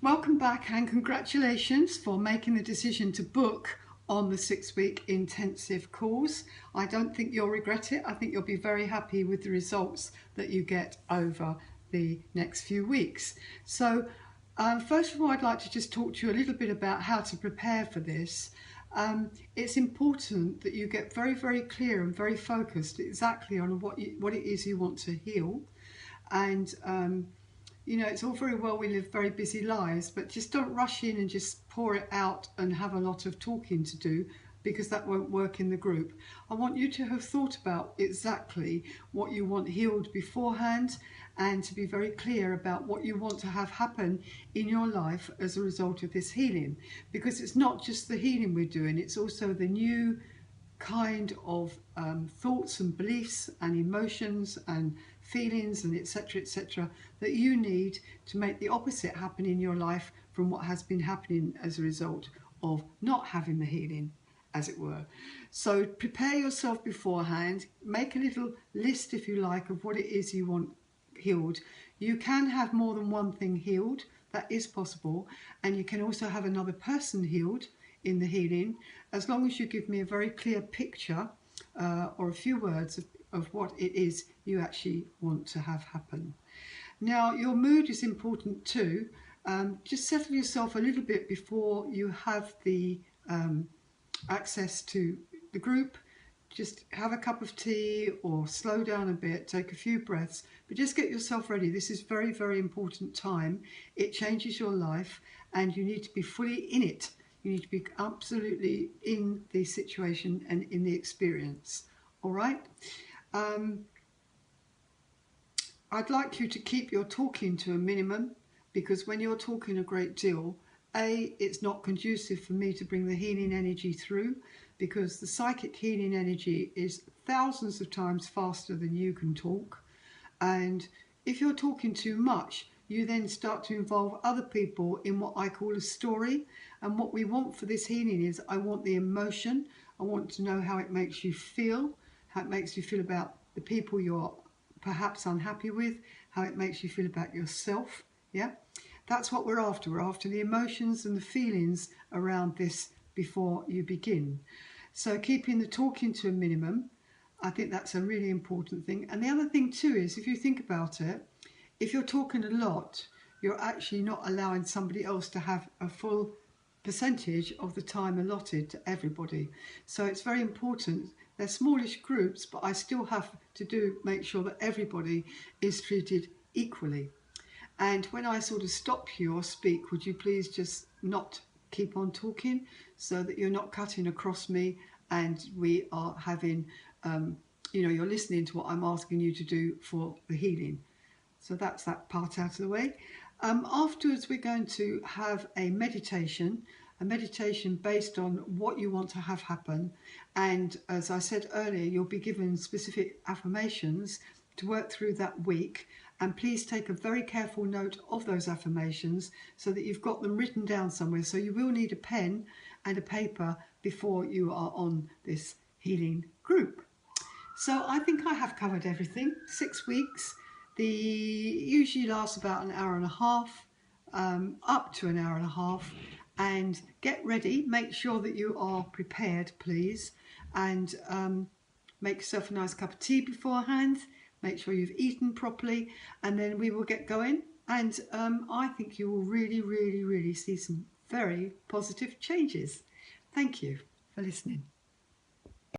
Welcome back and congratulations for making the decision to book on the 6-week intensive course. I don't think you'll regret it. I think you'll be very happy with the results that you get over the next few weeks. So first of all, I'd like to just talk to you a little bit about how to prepare for this. It's important that you get very, very clear and very focused exactly on what it is you want to heal. And you know, it's all very well we live very busy lives, but just don't rush in and just pour it out and have a lot of talking to do, because that won't work in the group. I want you to have thought about exactly what you want healed beforehand, and to be very clear about what you want to have happen in your life as a result of this healing. Because it's not just the healing we're doing, it's also the new kind of thoughts and beliefs and emotions and feelings and etc that you need to make the opposite happen in your life from what has been happening as a result of not having the healing, as it were. So prepare yourself beforehand, make a little list if you like of what it is you want healed. You can have more than one thing healed, that is possible, and you can also have another person healed in the healing, as long as you give me a very clear picture or a few words of what it is you actually want to have happen. Now, your mood is important too. Just settle yourself a little bit before you have the access to the group. Just have a cup of tea or slow down a bit, take a few breaths, but just get yourself ready. This is very, very important time. It changes your life and you need to be fully in it. You need to be absolutely in the situation and in the experience. All right? I'd like you to keep your talking to a minimum, because when you're talking a great deal, it's not conducive for me to bring the healing energy through, because the psychic healing energy is thousands of times faster than you can talk. And if you're talking too much, you then start to involve other people in what I call a story. And what we want for this healing is, I want the emotion. I want to know how it makes you feel, how it makes you feel about the people you're perhaps unhappy with, how it makes you feel about yourself. Yeah, that's what we're after. We're after the emotions and the feelings around this before you begin. So keeping the talking to a minimum, I think that's a really important thing. And the other thing too is, if you think about it, if you're talking a lot, you're actually not allowing somebody else to have a full percentage of the time allotted to everybody. So it's very important. They're smallish groups, but I still have to make sure that everybody is treated equally. And when I sort of stop you or speak, would you please just not keep on talking, so that you're not cutting across me and we are having, you know, you're listening to what I'm asking you to do for the healing. So that's that part out of the way. Afterwards, we're going to have a meditation based on what you want to have happen. And as I said earlier, you'll be given specific affirmations to work through that week. And please take a very careful note of those affirmations so that you've got them written down somewhere. So you will need a pen and a paper before you are on this healing group. So I think I have covered everything. 6 weeks. They usually lasts about an hour and a half, up to an hour and a half. And get ready. Make sure that you are prepared, please. And make yourself a nice cup of tea beforehand. Make sure you've eaten properly. And then we will get going. And I think you will really, really, really see some very positive changes. Thank you for listening.